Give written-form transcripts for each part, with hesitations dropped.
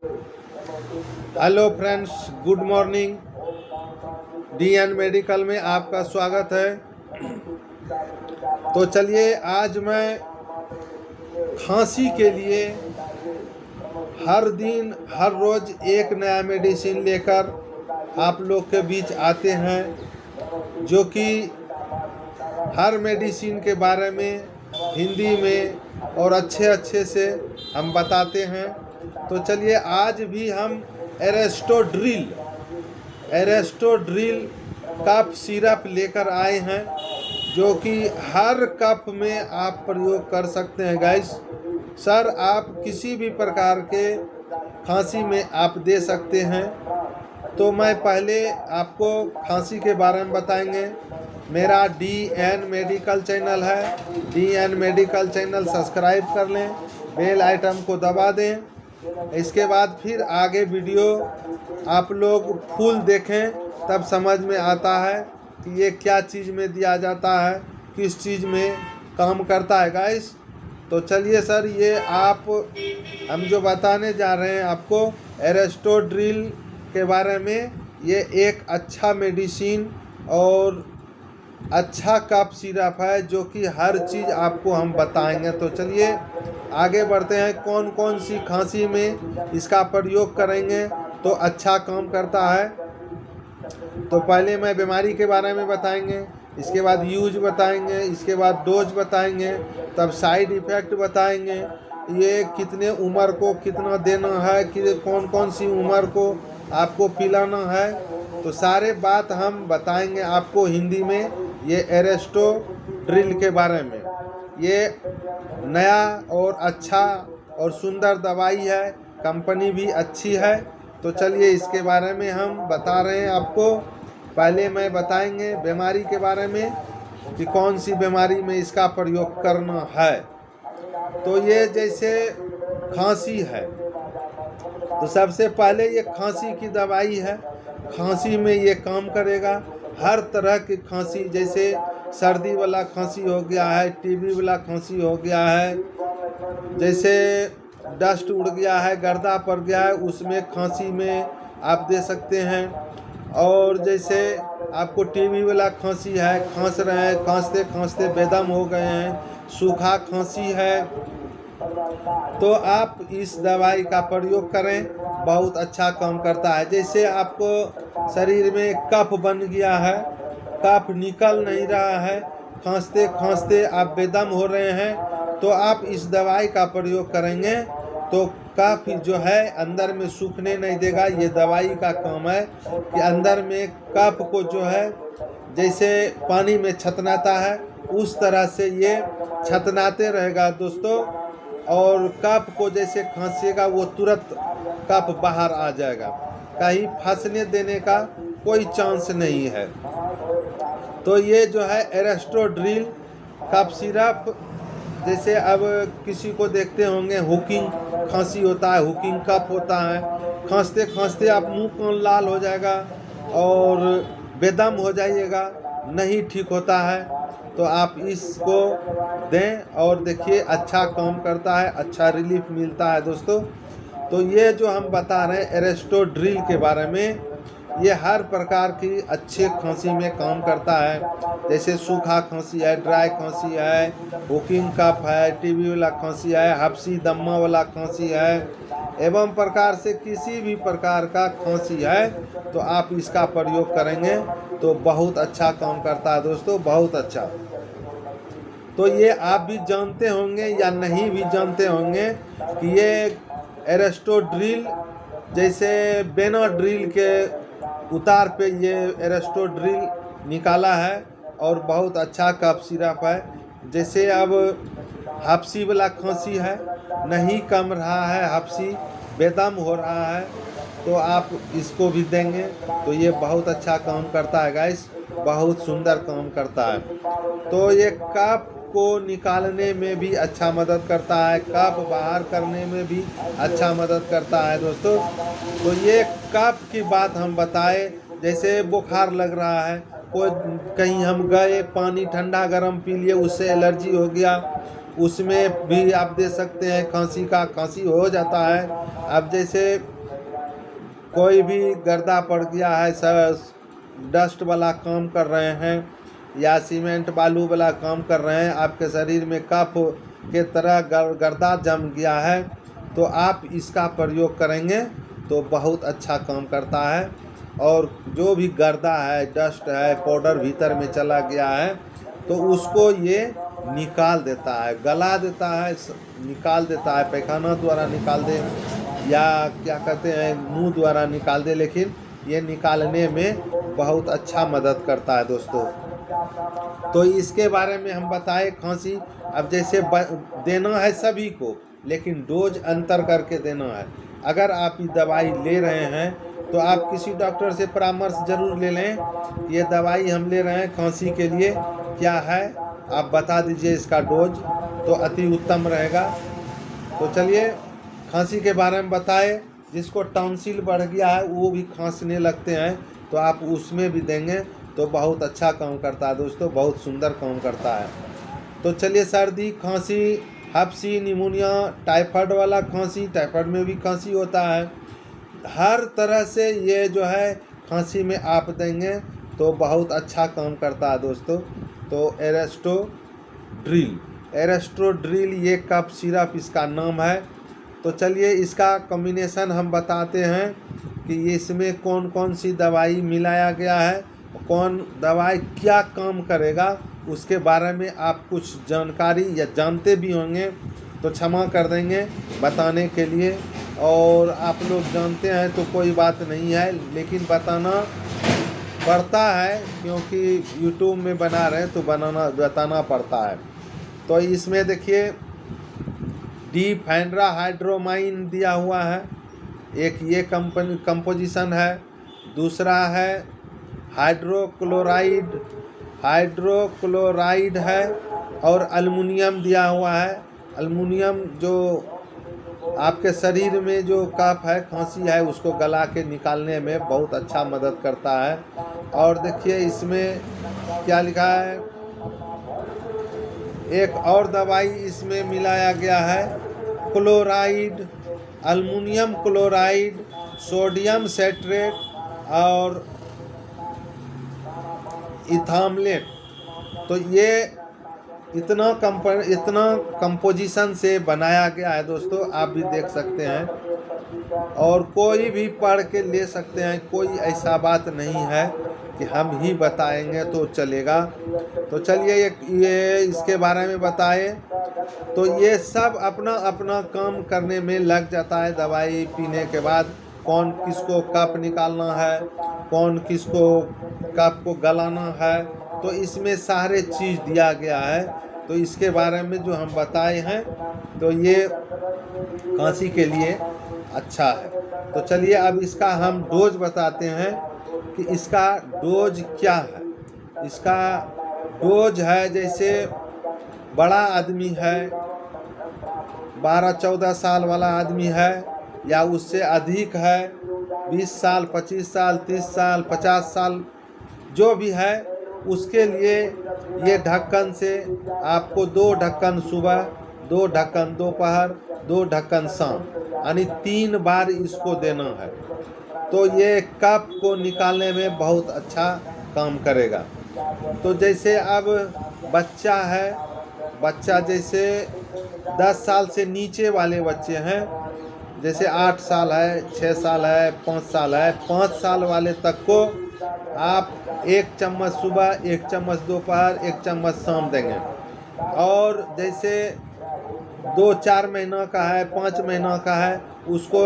Hello friends, good morning. DN medical में आपका स्वागत है। तो चलिए, आज मैं खांसी के लिए हर दिन हर रोज़ एक नया मेडिसिन लेकर आप लोग के बीच आते हैं, जो कि हर मेडिसिन के बारे में हिंदी में और अच्छे से हम बताते हैं। तो चलिए, आज भी हम एरेस्टोड्रिल कफ सिरप लेकर आए हैं, जो कि हर कफ में आप प्रयोग कर सकते हैं गाइस। सर, आप किसी भी प्रकार के खांसी में आप दे सकते हैं। तो मैं पहले आपको खांसी के बारे में बताएंगे। मेरा डीएन मेडिकल चैनल है। डीएन मेडिकल चैनल सब्सक्राइब कर लें, बेल आइटम को दबा दें। इसके बाद फिर आगे वीडियो आप लोग फुल देखें, तब समझ में आता है कि ये क्या चीज़ में दिया जाता है, किस चीज़ में काम करता है गाइस। तो चलिए सर, ये हम जो बताने जा रहे हैं आपको एरेस्टोड्रिल के बारे में, ये एक अच्छा मेडिसिन और अच्छा कफ सिरप है, जो कि हर चीज़ आपको हम बताएंगे। तो चलिए आगे बढ़ते हैं। कौन कौन सी खांसी में इसका प्रयोग करेंगे तो अच्छा काम करता है। तो पहले मैं बीमारी के बारे में बताएंगे, इसके बाद यूज बताएंगे, इसके बाद डोज बताएंगे, तब साइड इफ़ेक्ट बताएंगे, ये कितने उम्र को कितना देना है, कि कौन कौन सी उम्र को आपको पिलाना है। तो सारे बात हम बताएंगे आपको हिंदी में। ये एरेस्टोड्रिल के बारे में, ये नया और अच्छा और सुंदर दवाई है, कंपनी भी अच्छी है। तो चलिए इसके बारे में हम बता रहे हैं आपको। पहले मैं बताएंगे बीमारी के बारे में कि कौन सी बीमारी में इसका प्रयोग करना है। तो ये जैसे खांसी है, तो सबसे पहले ये खांसी की दवाई है। खांसी में ये काम करेगा। हर तरह की खांसी, जैसे सर्दी वाला खांसी हो गया है, टीबी वाला खांसी हो गया है, जैसे डस्ट उड़ गया है, गर्दा पड़ गया है, उसमें खांसी में आप दे सकते हैं। और जैसे आपको टीबी वाला खांसी है, खांस रहे हैं, खांसते खांसते बेदम हो गए हैं, सूखा खांसी है, तो आप इस दवाई का प्रयोग करें, बहुत अच्छा काम करता है। जैसे आपको शरीर में कफ बन गया है, कफ निकल नहीं रहा है, खांसते खांसते आप बेदम हो रहे हैं, तो आप इस दवाई का प्रयोग करेंगे तो कफ जो है अंदर में सूखने नहीं देगा। ये दवाई का काम है कि अंदर में कफ को जो है जैसे पानी में छतनाता है, उस तरह से ये छतनाते रहेगा दोस्तों। और कफ को जैसे खांसेगा, वो तुरंत कफ बाहर आ जाएगा, कहीं फंसने देने का कोई चांस नहीं है। तो ये जो है एरेस्टोड्रिल कफ सिरप, जैसे अब किसी को देखते होंगे हुकिंग खांसी होता है, हुकिंग कफ होता है, खांसते खांसते आप मुंह कान लाल हो जाएगा और बेदम हो जाइएगा, नहीं ठीक होता है। तो आप इसको दें और देखिए अच्छा काम करता है, अच्छा रिलीफ मिलता है दोस्तों। तो ये जो हम बता रहे हैं एरेस्टोड्रिल के बारे में, ये हर प्रकार की अच्छे खांसी में काम करता है। जैसे सूखा खांसी है, ड्राई खांसी है, हुकिंग कफ है, टीबी वाला खांसी है, हफ्सी दम्मा वाला खांसी है, एवं प्रकार से किसी भी प्रकार का खांसी है, तो आप इसका प्रयोग करेंगे तो बहुत अच्छा काम करता है दोस्तों, बहुत अच्छा। तो ये आप भी जानते होंगे या नहीं भी जानते होंगे कि ये एरेस्टोड्रिल जैसे बेनाड्रिल के उतार पे ये एरेस्टोड्रिल निकाला है और बहुत अच्छा कफ सिरप है। जैसे अब हफ्सी वाला खांसी है, नहीं कम रहा है, हफ्सी बेदम हो रहा है, तो आप इसको भी देंगे तो ये बहुत अच्छा काम करता है गाइस, बहुत सुंदर काम करता है। तो ये कफ को निकालने में भी अच्छा मदद करता है, कफ बाहर करने में भी अच्छा मदद करता है दोस्तों। तो ये कफ की बात हम बताए, जैसे बुखार लग रहा है, कोई कहीं हम गए, पानी ठंडा गर्म पी लिए, उससे एलर्जी हो गया, उसमें भी आप दे सकते हैं। खांसी हो जाता है। अब जैसे कोई भी गर्दा पड़ गया है, सर डस्ट वाला काम कर रहे हैं या सीमेंट बालू वाला काम कर रहे हैं, आपके शरीर में कफ के तरह गर्दा जम गया है, तो आप इसका प्रयोग करेंगे तो बहुत अच्छा काम करता है। और जो भी गर्दा है, डस्ट है, पाउडर भीतर में चला गया है, तो उसको ये निकाल देता है, गला देता है, निकाल देता है। पैखाना द्वारा निकाल दे या क्या कहते हैं मुंह द्वारा निकाल दे, लेकिन ये निकालने में बहुत अच्छा मदद करता है दोस्तों। तो इसके बारे में हम बताएं। खांसी अब जैसे देना है सभी को, लेकिन डोज अंतर करके देना है। अगर आप ये दवाई ले रहे हैं तो आप किसी डॉक्टर से परामर्श जरूर ले लें। ये दवाई हम ले रहे हैं खांसी के लिए, क्या है आप बता दीजिए इसका डोज, तो अति उत्तम रहेगा। तो चलिए खांसी के बारे में बताएं। जिसको टॉन्सिल बढ़ गया है, वो भी खांसने लगते हैं, तो आप उसमें भी देंगे तो बहुत अच्छा काम करता है दोस्तों, बहुत सुंदर काम करता है। तो चलिए सर्दी, खांसी, हफ्सी, निमोनिया, टाइफाइड वाला खांसी, टाइफाइड में भी खांसी होता है, हर तरह से ये जो है खांसी में आप देंगे तो बहुत अच्छा काम करता है दोस्तों। तो एरेस्ट्रोड्रिल ये कफ सिरप इसका नाम है। तो चलिए इसका कॉम्बिनेशन हम बताते हैं कि इसमें कौन कौन सी दवाई मिलाया गया है, कौन दवाई क्या काम करेगा, उसके बारे में आप कुछ जानकारी या जानते भी होंगे तो क्षमा कर देंगे बताने के लिए, और आप लोग जानते हैं तो कोई बात नहीं है, लेकिन बताना पड़ता है क्योंकि यूट्यूब में बना रहे हैं तो बताना पड़ता है। तो इसमें देखिए डिफेंड्राहाइड्रोमाइन दिया हुआ है, एक ये कंपोजिशन है। दूसरा है हाइड्रोक्लोराइड है, और अल्मुनियम दिया हुआ है। अल्मुनियम जो आपके शरीर में जो कफ है, खांसी है, उसको गला के निकालने में बहुत अच्छा मदद करता है। और देखिए इसमें क्या लिखा है, एक और दवाई इसमें मिलाया गया है, क्लोराइड, अल्मुनियम क्लोराइड, सोडियम सेट्रेट और इथामलेट। तो ये इतना कंपोजिशन से बनाया गया है दोस्तों, आप भी देख सकते हैं और कोई भी पढ़ के ले सकते हैं, कोई ऐसा बात नहीं है कि हम ही बताएंगे तो चलेगा। तो चलिए ये इसके बारे में बताएं। तो ये सब अपना अपना काम करने में लग जाता है। दवाई पीने के बाद कौन किसको कफ निकालना है, कौन किसको कफ को गलाना है, तो इसमें सारे चीज़ दिया गया है। तो इसके बारे में जो हम बताए हैं तो ये खांसी के लिए अच्छा है। तो चलिए अब इसका हम डोज बताते हैं कि इसका डोज क्या है। इसका डोज है, जैसे बड़ा आदमी है, 12-14 साल वाला आदमी है या उससे अधिक है, 20 साल, 25 साल, 30 साल, 50 साल जो भी है, उसके लिए ये ढक्कन से आपको 2 ढक्कन सुबह, 2 ढक्कन दोपहर, 2 ढक्कन शाम, यानी 3 बार इसको देना है। तो ये कफ को निकालने में बहुत अच्छा काम करेगा। तो जैसे अब बच्चा है, बच्चा जैसे 10 साल से नीचे वाले बच्चे हैं, जैसे 8 साल है, 6 साल है, 5 साल है, 5 साल वाले तक को आप 1 चम्मच सुबह, 1 चम्मच दोपहर, 1 चम्मच शाम देंगे। और जैसे 2-4 महीना का है, 5 महीना का है, उसको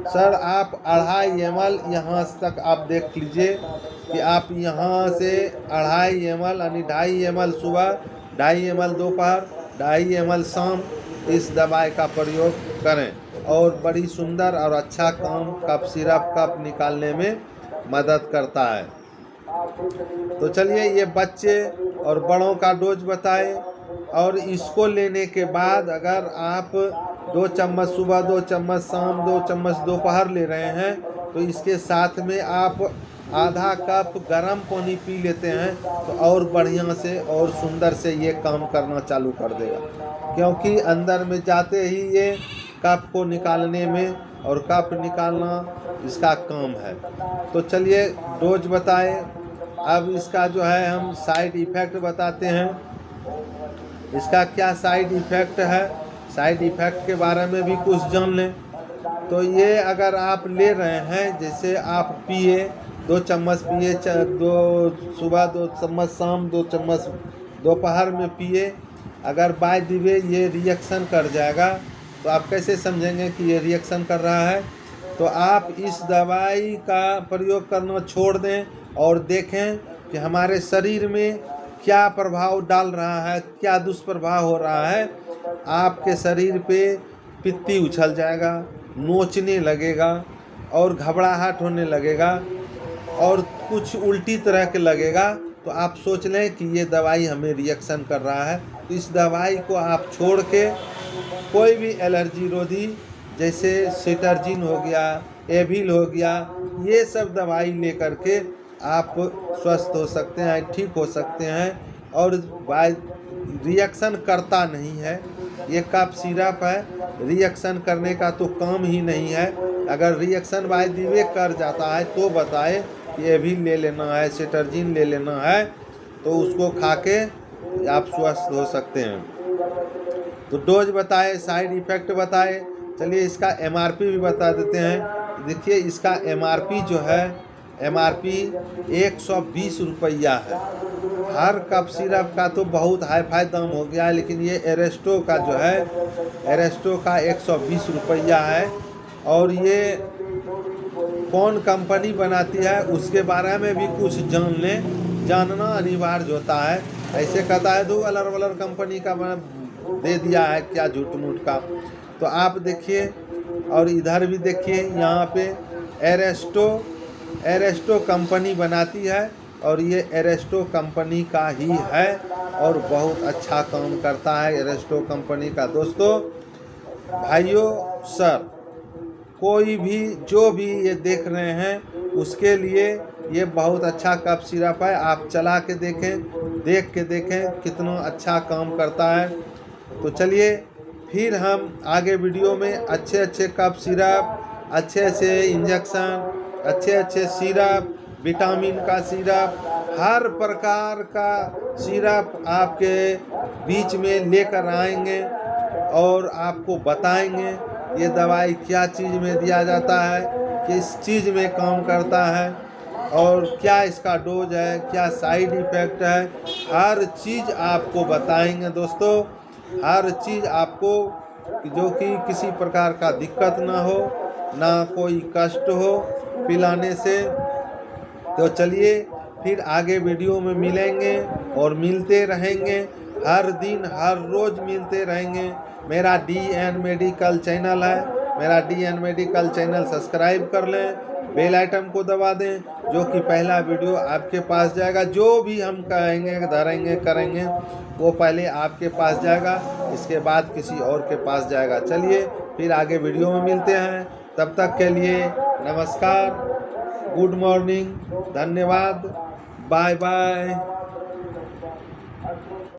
सर आप 2.5 ml यहाँ तक आप देख लीजिए कि आप यहाँ से 2.5 ml यानी 2.5 ml सुबह, 2.5 ml दोपहर, 2.5 ml शाम इस दवाई का प्रयोग करें, और बड़ी सुंदर और अच्छा काम कफ सिरप कफ निकालने में मदद करता है। तो चलिए ये बच्चे और बड़ों का डोज बताएं। और इसको लेने के बाद अगर आप 2 चम्मच सुबह, 2 चम्मच शाम, 2 चम्मच दोपहर ले रहे हैं, तो इसके साथ में आप आधा कप गर्म पानी पी लेते हैं तो और बढ़िया से और सुंदर से ये काम करना चालू कर देगा, क्योंकि अंदर में जाते ही ये कफ को निकालने में और कफ निकालना इसका काम है। तो चलिए डोज बताए। अब इसका जो है हम साइड इफ़ेक्ट बताते हैं। इसका क्या साइड इफ़ेक्ट है, साइड इफ़ेक्ट के बारे में भी कुछ जान लें। तो ये अगर आप ले रहे हैं, जैसे आप पिए 2 चम्मच पिए, 2 सुबह 2 चम्मच शाम 2 चम्मच दोपहर में पिए, अगर बाय द वे ये रिएक्शन कर जाएगा तो आप कैसे समझेंगे कि ये रिएक्शन कर रहा है। तो आप इस दवाई का प्रयोग करना छोड़ दें और देखें कि हमारे शरीर में क्या प्रभाव डाल रहा है, क्या दुष्प्रभाव हो रहा है। आपके शरीर पे पित्ती उछल जाएगा, नोचने लगेगा और घबराहट होने लगेगा और कुछ उल्टी तरह के लगेगा। तो आप सोच लें कि ये दवाई हमें रिएक्शन कर रहा है। तो इस दवाई को आप छोड़ के कोई भी एलर्जी रोधी जैसे सिटर्जिन हो गया, एविल हो गया, ये सब दवाई ले करके आप स्वस्थ हो सकते हैं, ठीक हो सकते हैं और रिएक्शन करता नहीं है। ये कफ सिरप है, रिएक्शन करने का तो काम ही नहीं है। अगर रिएक्शन बाय द वे कर जाता है तो बताए कि एविल ले लेना है, सिटर्जिन ले लेना है, तो उसको खा के आप स्वस्थ हो सकते हैं। तो डोज बताए, साइड इफ़ेक्ट बताए। चलिए इसका एमआरपी भी बता देते हैं। देखिए इसका एमआरपी जो है, एमआरपी 120 रुपया है। हर कफ सिरप का तो बहुत हाई फाई दाम हो गया है, लेकिन ये एरेस्टो का जो है, एरेस्टो का 120 रुपया है। और ये कौन कंपनी बनाती है उसके बारे में भी कुछ जान लें, जानना अनिवार्य होता है। ऐसे कहता है तो अलग कंपनी का दे दिया है क्या झूठ मूठ का। तो आप देखिए और इधर भी देखिए, यहाँ पे एरेस्टो कंपनी बनाती है और ये एरेस्टो कंपनी का ही है और बहुत अच्छा काम करता है एरेस्टो कंपनी का। दोस्तों भाइयों सर, कोई भी जो भी ये देख रहे हैं उसके लिए ये बहुत अच्छा कफ सिरप है। आप चला के देखें, देख के देखें कितना अच्छा काम करता है। तो चलिए फिर हम आगे वीडियो में अच्छे कफ सिरप, अच्छे इंजेक्शन, अच्छे सिरप, विटामिन का सिरप, हर प्रकार का सिरप आपके बीच में लेकर आएंगे और आपको बताएंगे ये दवाई क्या चीज़ में दिया जाता है, किस चीज़ में काम करता है और क्या इसका डोज है, क्या साइड इफ़ेक्ट है, हर चीज़ आपको बताएंगे दोस्तों। हर चीज़ आपको, जो कि किसी प्रकार का दिक्कत ना हो, ना कोई कष्ट हो पिलाने से। तो चलिए फिर आगे वीडियो में मिलेंगे और मिलते रहेंगे, हर दिन हर रोज़ मिलते रहेंगे। मेरा DN मेडिकल चैनल है, मेरा DN मेडिकल चैनल सब्सक्राइब कर लें, बेल आइटम को दबा दें, जो कि पहला वीडियो आपके पास जाएगा। जो भी हम कहेंगे, धरेंगे, करेंगे वो पहले आपके पास जाएगा, इसके बाद किसी और के पास जाएगा। चलिए फिर आगे वीडियो में मिलते हैं, तब तक के लिए नमस्कार, गुड मॉर्निंग, धन्यवाद, बाय बाय।